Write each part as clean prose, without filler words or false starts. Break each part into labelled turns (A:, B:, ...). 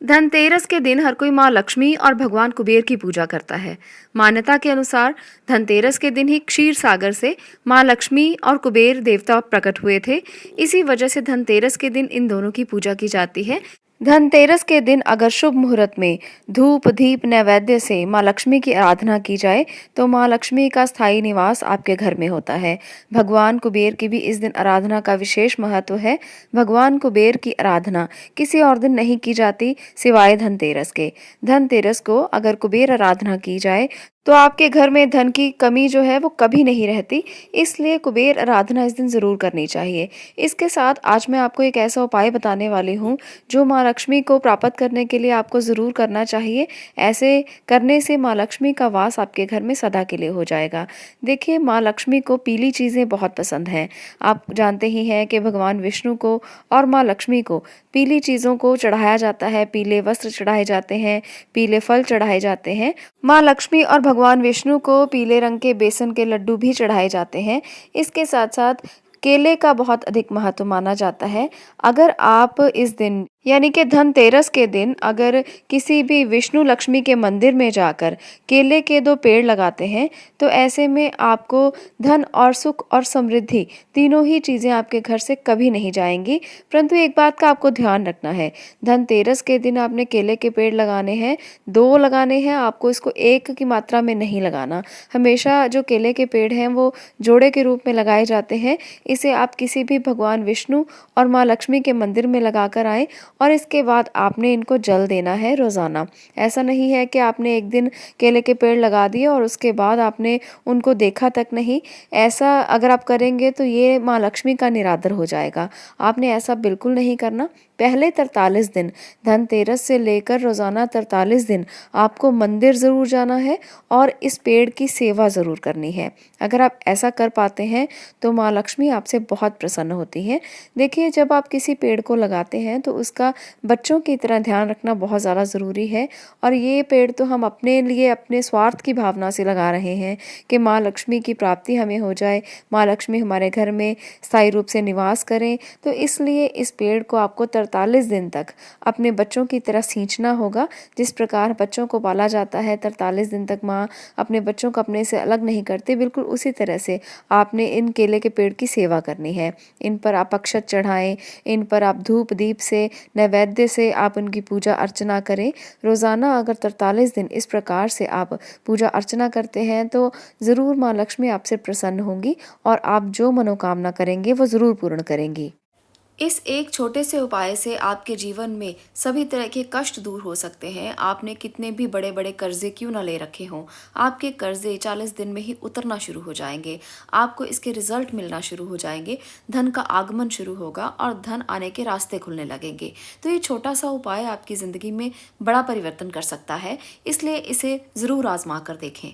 A: धनतेरस के दिन हर कोई माँ लक्ष्मी और भगवान कुबेर की पूजा करता है। मान्यता के अनुसार धनतेरस के दिन ही क्षीर सागर से माँ लक्ष्मी और कुबेर देवता प्रकट हुए थे। इसी वजह से धनतेरस के दिन इन दोनों की पूजा की जाती है। धनतेरस के दिन अगर शुभ मुहूर्त में धूप दीप नैवेद्य से माँ लक्ष्मी की आराधना की जाए तो माँ लक्ष्मी का स्थायी निवास आपके घर में होता है। भगवान कुबेर की भी इस दिन आराधना का विशेष महत्व है। भगवान कुबेर की आराधना किसी और दिन नहीं की जाती सिवाय धनतेरस के। धनतेरस को अगर कुबेर आराधना की जाए तो आपके घर में धन की कमी जो है वो कभी नहीं रहती। इसलिए कुबेर आराधना इस दिन जरूर करनी चाहिए। इसके साथ आज मैं आपको एक ऐसा उपाय बताने वाली हूँ जो माँ लक्ष्मी को प्राप्त करने के लिए आपको जरूर करना चाहिए। ऐसे करने से माँ लक्ष्मी का वास आपके घर में सदा के लिए हो जाएगा। देखिए, माँ लक्ष्मी को पीली चीजें बहुत पसंद हैं। आप जानते ही हैं कि भगवान विष्णु को और माँ लक्ष्मी को पीली चीजों को चढ़ाया जाता है। पीले वस्त्र चढ़ाए जाते हैं, पीले फल चढ़ाए जाते हैं। माँ लक्ष्मी और भगवान विष्णु को पीले रंग के बेसन के लड्डू भी चढ़ाए जाते हैं। इसके साथ साथ केले का बहुत अधिक महत्व माना जाता है। अगर आप इस दिन यानी कि धनतेरस के दिन अगर किसी भी विष्णु लक्ष्मी के मंदिर में जाकर केले के 2 पेड़ लगाते हैं तो ऐसे में आपको धन और सुख और समृद्धि तीनों ही चीजें आपके घर से कभी नहीं जाएंगी। परंतु एक बात का आपको ध्यान रखना है, धनतेरस के दिन आपने केले के पेड़ लगाने हैं, 2 लगाने हैं। आपको इसको 1 की मात्रा में नहीं लगाना। हमेशा जो केले के पेड़ हैं वो जोड़े के रूप में लगाए जाते हैं। इसे आप किसी भी भगवान विष्णु और माँ लक्ष्मी के मंदिर में लगाकर आए और इसके बाद आपने इनको जल देना है रोजाना। ऐसा नहीं है कि आपने एक दिन केले के पेड़ लगा दिए और उसके बाद आपने उनको देखा तक नहीं। ऐसा अगर आप करेंगे तो ये माँ लक्ष्मी का निरादर हो जाएगा। आपने ऐसा बिल्कुल नहीं करना। पहले 43 दिन धनतेरस से लेकर रोजाना 43 दिन आपको मंदिर जरूर जाना है और इस पेड़ की सेवा जरूर करनी है। अगर आप ऐसा कर पाते हैं तो माँ लक्ष्मी आपसे बहुत प्रसन्न होती हैं। देखिए, जब आप किसी पेड़ को लगाते हैं तो उसका बच्चों की तरह ध्यान रखना बहुत ज़्यादा ज़रूरी है। और ये पेड़ तो हम अपने लिए अपने स्वार्थ की भावना से लगा रहे हैं कि माँ लक्ष्मी की प्राप्ति हमें हो जाए, माँ लक्ष्मी हमारे घर में स्थायी रूप से निवास करें। तो इसलिए इस पेड़ को आपको 43 दिन तक अपने बच्चों की तरह सींचना होगा। जिस प्रकार बच्चों को पाला जाता है, 43 दिन तक माँ अपने बच्चों को अपने से अलग नहीं करती, बिल्कुल उसी तरह से आपने इन केले के पेड़ की सेवा करनी है। इन पर आप अक्षत चढ़ाएं, इन पर आप धूप दीप से नैवेद्य से आप उनकी पूजा अर्चना करें। रोजाना अगर 43 दिन इस प्रकार से आप पूजा अर्चना करते हैं तो जरूर माँ लक्ष्मी आपसे प्रसन्न होंगी और आप जो मनोकामना करेंगे वो जरूर पूर्ण करेंगी। इस एक छोटे से उपाय से आपके जीवन में सभी तरह के कष्ट दूर हो सकते हैं। आपने कितने भी बड़े बड़े कर्जे क्यों ना ले रखे हों, आपके कर्जे 40 दिन में ही उतरना शुरू हो जाएंगे। आपको इसके रिजल्ट मिलना शुरू हो जाएंगे। धन का आगमन शुरू होगा और धन आने के रास्ते खुलने लगेंगे। तो ये छोटा सा उपाय आपकी ज़िंदगी में बड़ा परिवर्तन कर सकता है। इसलिए इसे ज़रूर आजमा कर देखें।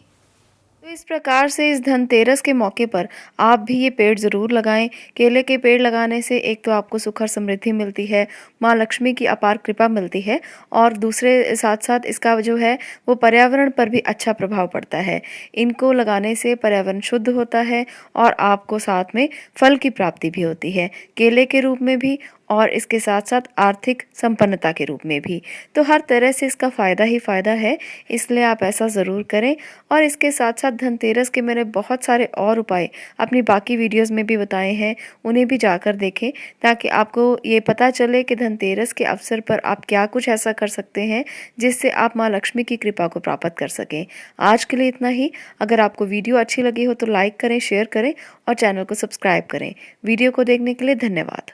A: तो इस प्रकार से इस धनतेरस के मौके पर आप भी ये पेड़ ज़रूर लगाएं। केले के पेड़ लगाने से एक तो आपको सुख और समृद्धि मिलती है, माँ लक्ष्मी की अपार कृपा मिलती है और दूसरे साथ साथ इसका जो है वो पर्यावरण पर भी अच्छा प्रभाव पड़ता है। इनको लगाने से पर्यावरण शुद्ध होता है और आपको साथ में फल की प्राप्ति भी होती है, केले के रूप में भी और इसके साथ साथ आर्थिक संपन्नता के रूप में भी। तो हर तरह से इसका फ़ायदा ही फ़ायदा है। इसलिए आप ऐसा ज़रूर करें। और इसके साथ साथ धनतेरस के मैंने बहुत सारे और उपाय अपनी बाकी वीडियोस में भी बताए हैं, उन्हें भी जाकर देखें ताकि आपको ये पता चले कि धनतेरस के अवसर पर आप क्या कुछ ऐसा कर सकते हैं जिससे आप माँ लक्ष्मी की कृपा को प्राप्त कर सकें। आज के लिए इतना ही। अगर आपको वीडियो अच्छी लगी हो तो लाइक करें, शेयर करें और चैनल को सब्सक्राइब करें। वीडियो को देखने के लिए धन्यवाद।